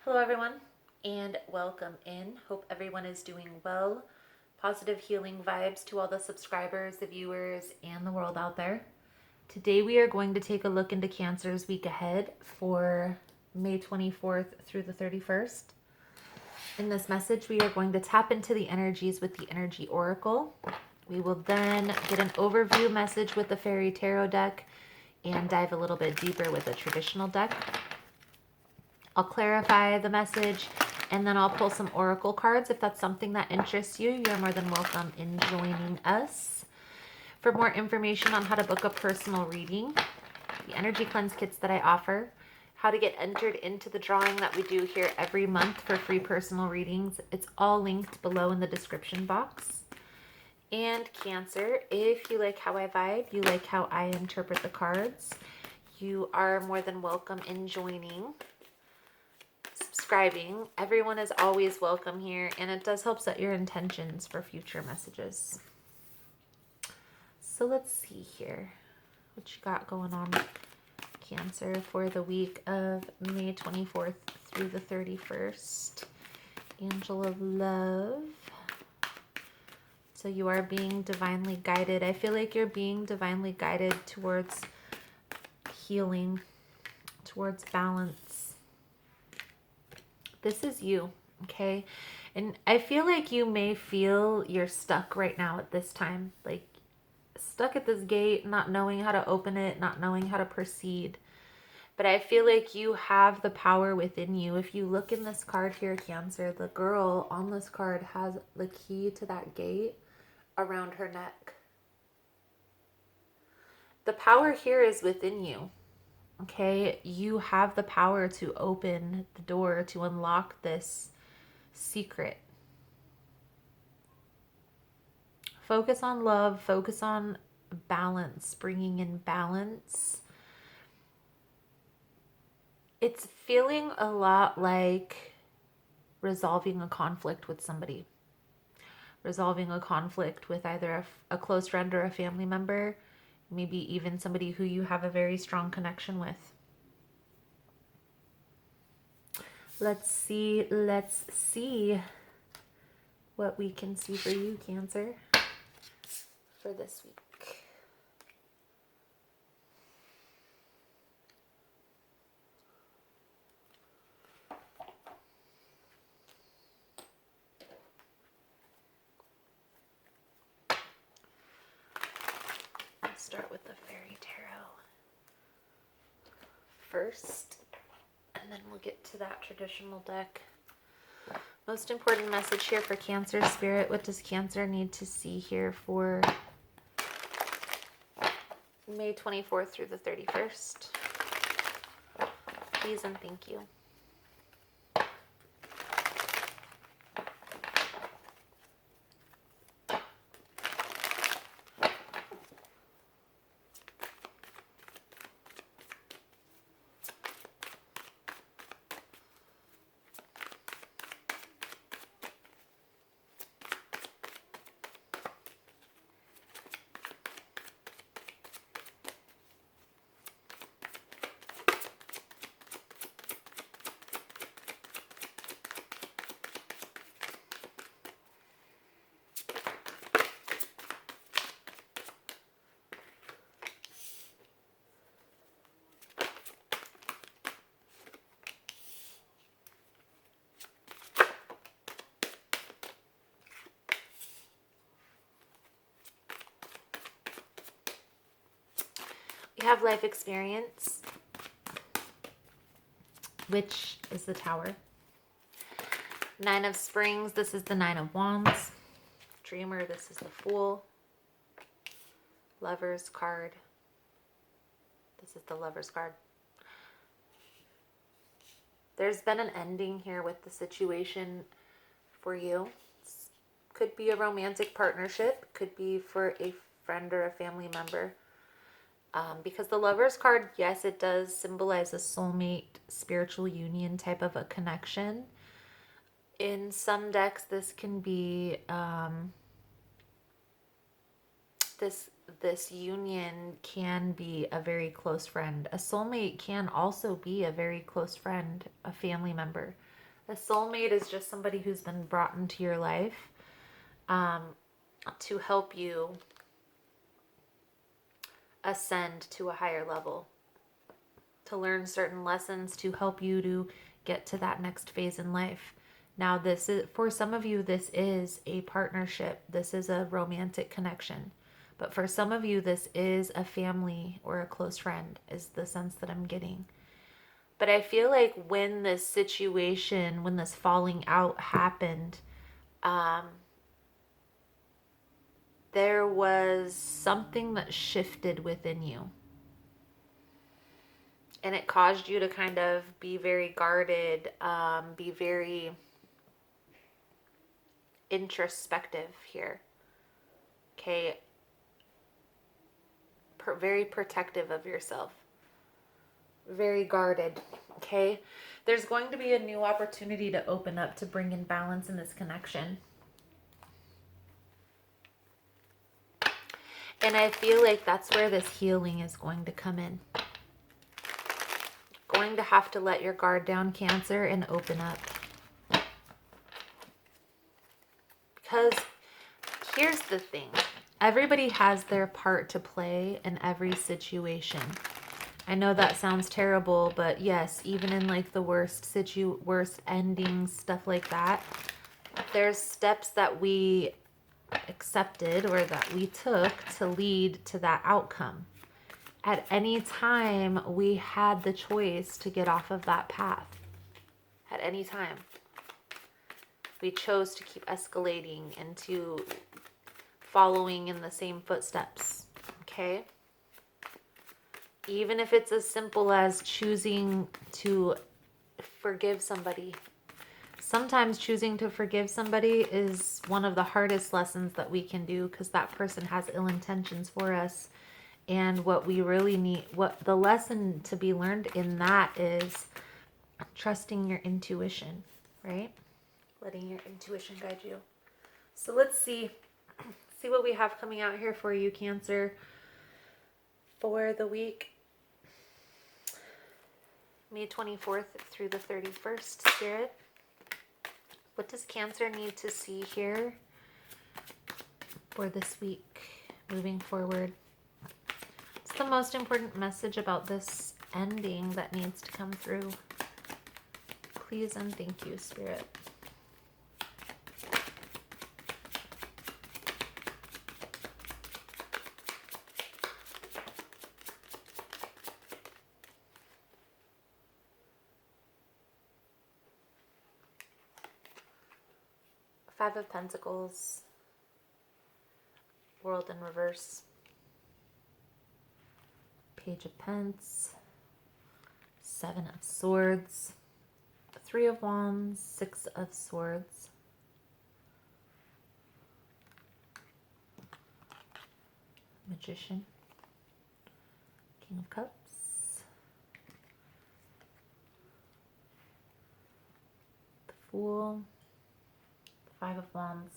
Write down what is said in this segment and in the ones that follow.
Hello, everyone, and welcome in. Hope everyone is doing well. Positive healing vibes to all the subscribers, the viewers, and the world out there. Today, we are going to take a look into Cancer's week ahead for May 24th through the 31st. In this message, we are going to tap into the energies with the Energy Oracle. We will then get an overview message with the Fairy Tarot deck and dive a little bit deeper with the traditional deck. I'll clarify the message and then I'll pull some oracle cards. If that's something that interests you, you're more than welcome in joining us. For more information on how to book a personal reading, the energy cleanse kits that I offer, how to get entered into the drawing that we do here every month for free personal readings, it's all linked below in the description box. And Cancer, if you like how I vibe, you like how I interpret the cards, you are more than welcome in joining, subscribing. Everyone is always welcome here, and it does help set your intentions for future messages. So let's see here what you got going on, Cancer, for the week of May 24th through the 31st. Angel of Love. So you are being divinely guided. I feel like you're being divinely guided towards healing, towards balance. This is you, okay? And I feel like you may feel you're stuck right now at this time. Like stuck at this gate, not knowing how to open it, not knowing how to proceed. But I feel like you have the power within you. If you look in this card here, Cancer, the girl on this card has the key to that gate around her neck. The power here is within you. Okay, you have the power to open the door, to unlock this secret. Focus on love, focus on balance, bringing in balance. It's feeling a lot like resolving a conflict with somebody. Resolving a conflict with either a close friend or a family member, maybe even somebody who you have a very strong connection with. Let's see what we can see for you, Cancer, for this week. Let's start with the Fairy Tarot first, and then we'll get to that traditional deck. Most important message here for Cancer Spirit. What does Cancer need to see here for May 24th through the 31st? Please and thank you. We have life experience, which is the Tower. Nine of Springs, this is the Nine of Wands. Dreamer, this is the Fool. Lover's card. This is the Lover's card. There's been an ending here with the situation for you. Could be a romantic partnership. Could be for a friend or a family member. Because the Lover's card, yes, it does symbolize a soulmate, spiritual union type of a connection. In some decks, this can be this union can be a very close friend. A soulmate can also be a very close friend, a family member. A soulmate is just somebody who's been brought into your life to help you ascend to a higher level, to learn certain lessons, to help you to get to that next phase in life. Now, this is, for some of you, this is a partnership. This is a romantic connection. But for some of you, this is a family or a close friend, is the sense that I'm getting. But I feel like when this situation, when this falling out happened, there was something that shifted within you. And it caused you to kind of be very guarded, be very introspective here. Okay. Very protective of yourself. Very guarded. Okay. There's going to be a new opportunity to open up, to bring in balance in this connection. And I feel like that's where this healing is going to come in. Going to have to let your guard down, Cancer, and open up. Because here's the thing. Everybody has their part to play in every situation. I know that sounds terrible, but yes, even in like the worst endings, stuff like that, there's steps that we accepted or that we took to lead to that outcome. At any time, we had the choice to get off of that path. At any time. We chose to keep escalating into following in the same footsteps. Okay? Even if it's as simple as choosing to forgive somebody. Sometimes choosing to forgive somebody is one of the hardest lessons that we can do, because that person has ill intentions for us. And what we really need, what the lesson to be learned in that is trusting your intuition, right? Letting your intuition guide you. So let's see what we have coming out here for you, Cancer, for the week May 24th through the 31st, Spirit. What does Cancer need to see here for this week, moving forward? What's the most important message about this ending that needs to come through? Please and thank you, Spirit. Five of Pentacles, World in reverse, Page of Pence, Seven of Swords, Three of Wands, Six of Swords, Magician, King of Cups, the Fool, Five of Wands.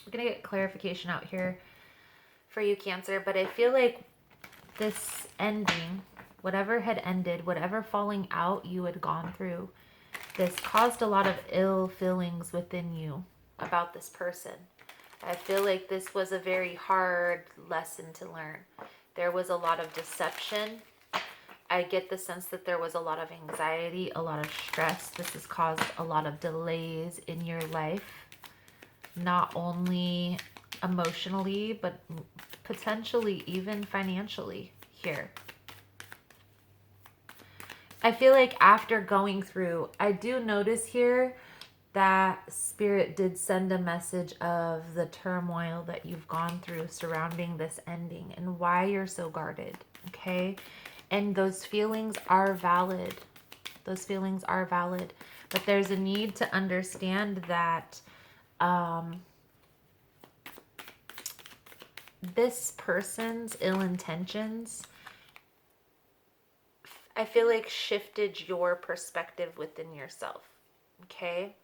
We're going to get clarification out here for you, Cancer, but I feel like this ending, whatever had ended, whatever falling out you had gone through, this caused a lot of ill feelings within you about this person. I feel like this was a very hard lesson to learn. There was a lot of deception. I get the sense that there was a lot of anxiety, a lot of stress. This has caused a lot of delays in your life, not only emotionally, but potentially even financially here. I feel like after going through, I do notice here that Spirit did send a message of the turmoil that you've gone through surrounding this ending and why you're so guarded, okay? And those feelings are valid. Those feelings are valid. But there's a need to understand that this person's ill intentions, I feel like, shifted your perspective within yourself, okay?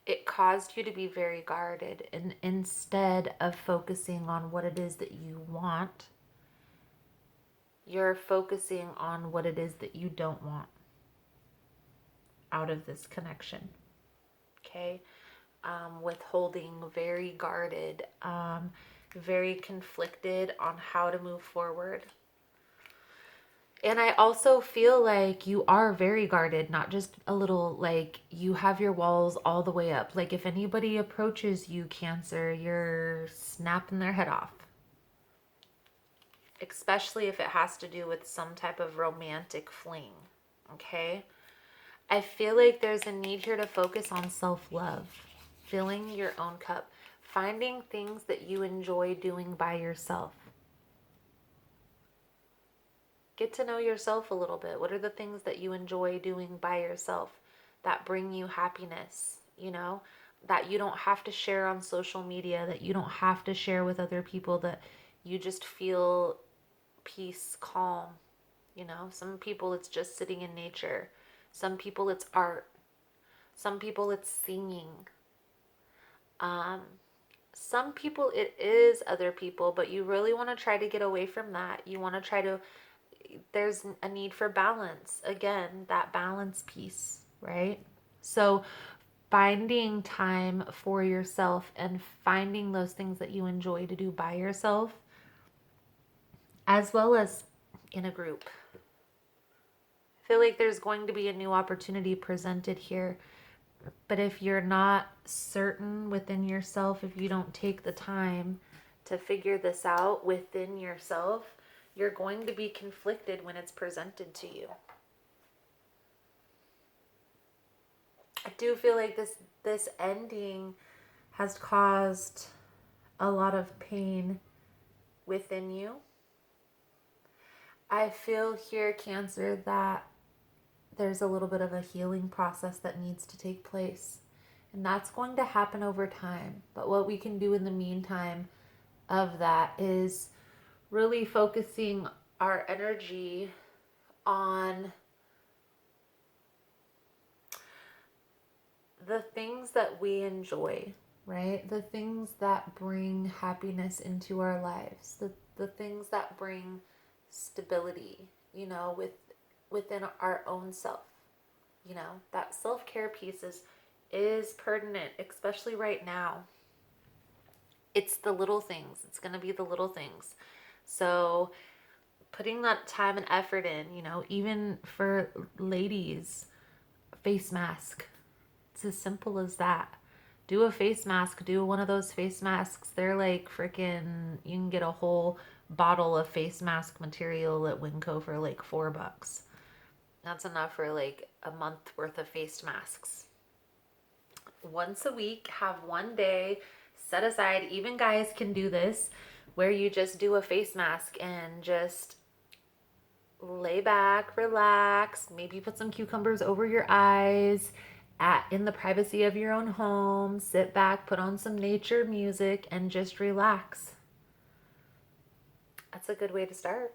It caused you to be very guarded, and instead of focusing on what it is that you want, you're focusing on what it is that you don't want out of this connection. Okay? Withholding, very guarded, very conflicted on how to move forward. And I also feel like you are very guarded, not just a little, like you have your walls all the way up. Like if anybody approaches you, Cancer, you're snapping their head off. Especially if it has to do with some type of romantic fling. Okay? I feel like there's a need here to focus on self-love, filling your own cup, finding things that you enjoy doing by yourself. Get to know yourself a little bit. What are the things that you enjoy doing by yourself that bring you happiness, you know, that you don't have to share on social media, that you don't have to share with other people, that you just feel peace, calm, you know? Some people it's just sitting in nature. Some people it's art. Some people it's singing. Some people it is other people, but you really want to try to get away from that. You want to try to, there's a need for balance. Again, that balance piece, right? So finding time for yourself and finding those things that you enjoy to do by yourself, as well as in a group. I feel like there's going to be a new opportunity presented here. But if you're not certain within yourself, if you don't take the time to figure this out within yourself, you're going to be conflicted when it's presented to you. I do feel like this ending has caused a lot of pain within you. I feel here, Cancer, that there's a little bit of a healing process that needs to take place. And that's going to happen over time. But what we can do in the meantime of that is really focusing our energy on the things that we enjoy, right? The things that bring happiness into our lives, the things that bring stability, you know, within our own self. You know, that self-care piece is pertinent, especially right now. It's the little things. It's going to be the little things. So putting that time and effort in, you know, even for ladies, face mask. It's as simple as that. Do a face mask. Do one of those face masks. They're like freaking, you can get a whole bottle of face mask material at Winco for like $4. That's enough for like a month worth of face masks. Once a week, have one day set aside. Even guys can do this, where you just do a face mask and just lay back, relax, maybe put some cucumbers over your eyes in the privacy of your own home. Sit back, put on some nature music, and just relax. That's a good way to start.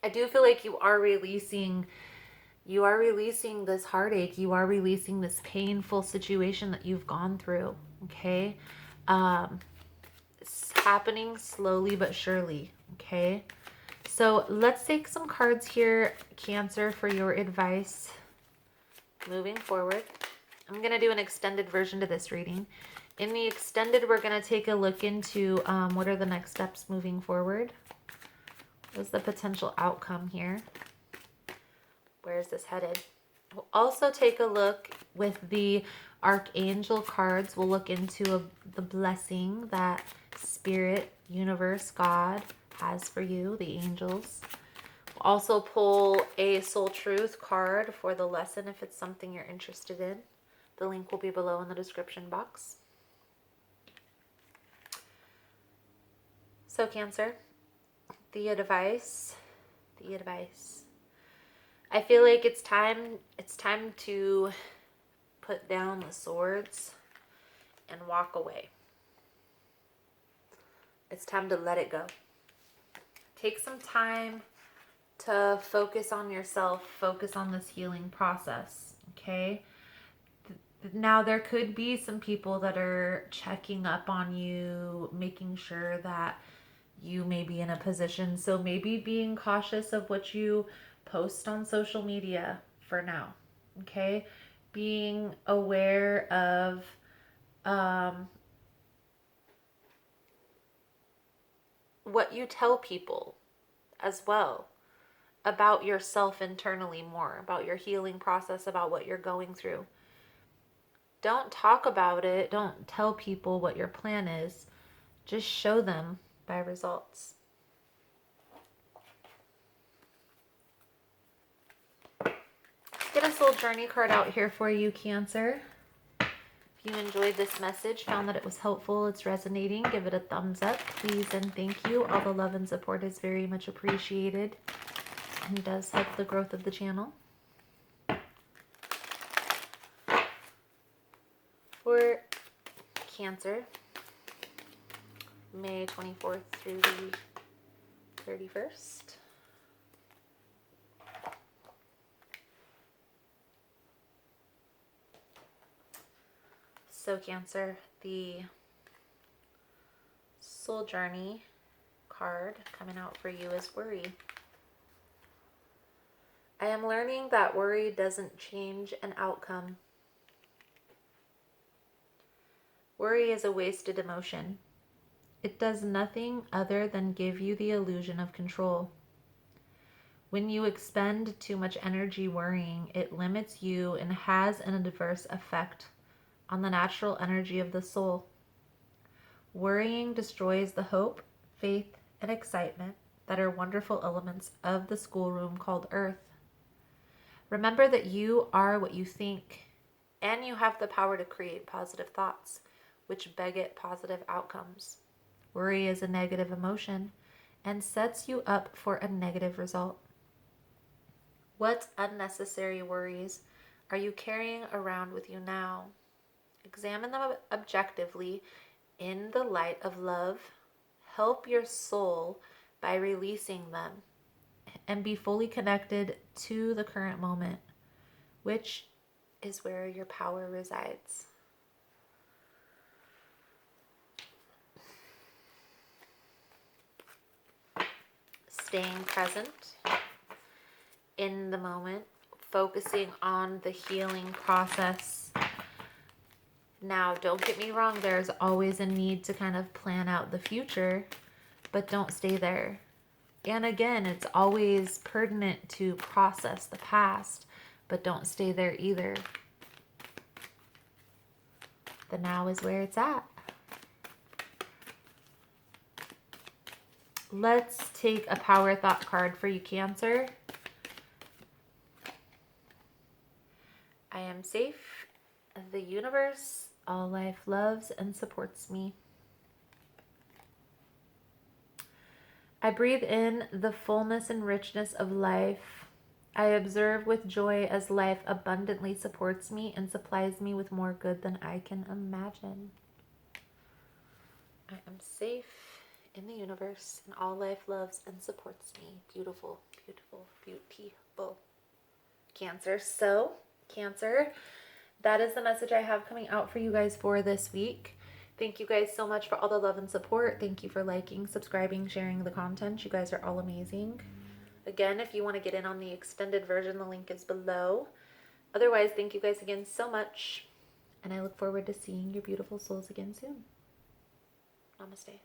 I do feel like you are releasing this heartache. You are releasing this painful situation that you've gone through. Okay. It's happening slowly but surely. Okay. So let's take some cards here, Cancer, for your advice moving forward. I'm going to do an extended version to this reading. In the extended, we're going to take a look into what are the next steps moving forward. What's the potential outcome here? Where is this headed? We'll also take a look with the Archangel cards. We'll look into the blessing that Spirit, Universe, God has for you, the angels. We'll also pull a Soul Truth card for the lesson if it's something you're interested in. The link will be below in the description box. So Cancer, the advice. I feel like it's time to put down the swords and walk away. It's time to let it go. Take some time to focus on yourself, focus on this healing process, okay? Now, there could be some people that are checking up on you, making sure that you may be in a position. So maybe being cautious of what you post on social media for now. Okay? Being aware of what you tell people as well about yourself internally, more about your healing process, about what you're going through. Don't talk about it. Don't tell people what your plan is. Just show them by results. Get a soul journey card out here for you, Cancer. If you enjoyed this message, found that it was helpful, it's resonating, give it a thumbs up, please and thank you. All the love and support is very much appreciated and does help the growth of the channel. For Cancer, May 24th through the 31st. So Cancer, the soul journey card coming out for you is worry. I am learning that worry doesn't change an outcome. Worry is a wasted emotion. It does nothing other than give you the illusion of control. When you expend too much energy worrying, it limits you and has an adverse effect on the natural energy of the soul. Worrying destroys the hope, faith, and excitement that are wonderful elements of the schoolroom called Earth. Remember that you are what you think, and you have the power to create positive thoughts, which beget positive outcomes. Worry is a negative emotion and sets you up for a negative result. What unnecessary worries are you carrying around with you now? Examine them objectively in the light of love. Help your soul by releasing them and be fully connected to the current moment, which is where your power resides. Staying present in the moment, focusing on the healing process. Now, don't get me wrong, there's always a need to kind of plan out the future, but don't stay there. And again, it's always pertinent to process the past, but don't stay there either. The now is where it's at. Let's take a power thought card for you, Cancer. I am safe. The universe, all life loves and supports me. I breathe in the fullness and richness of life. I observe with joy as life abundantly supports me and supplies me with more good than I can imagine. I am safe in the universe, and all life loves and supports me. Beautiful, beautiful, beautiful. Cancer. So, Cancer, that is the message I have coming out for you guys for this week. Thank you guys so much for all the love and support. Thank you for liking, subscribing, sharing the content. You guys are all amazing. Again, if you want to get in on the extended version, the link is below. Otherwise, thank you guys again so much. And I look forward to seeing your beautiful souls again soon. Namaste.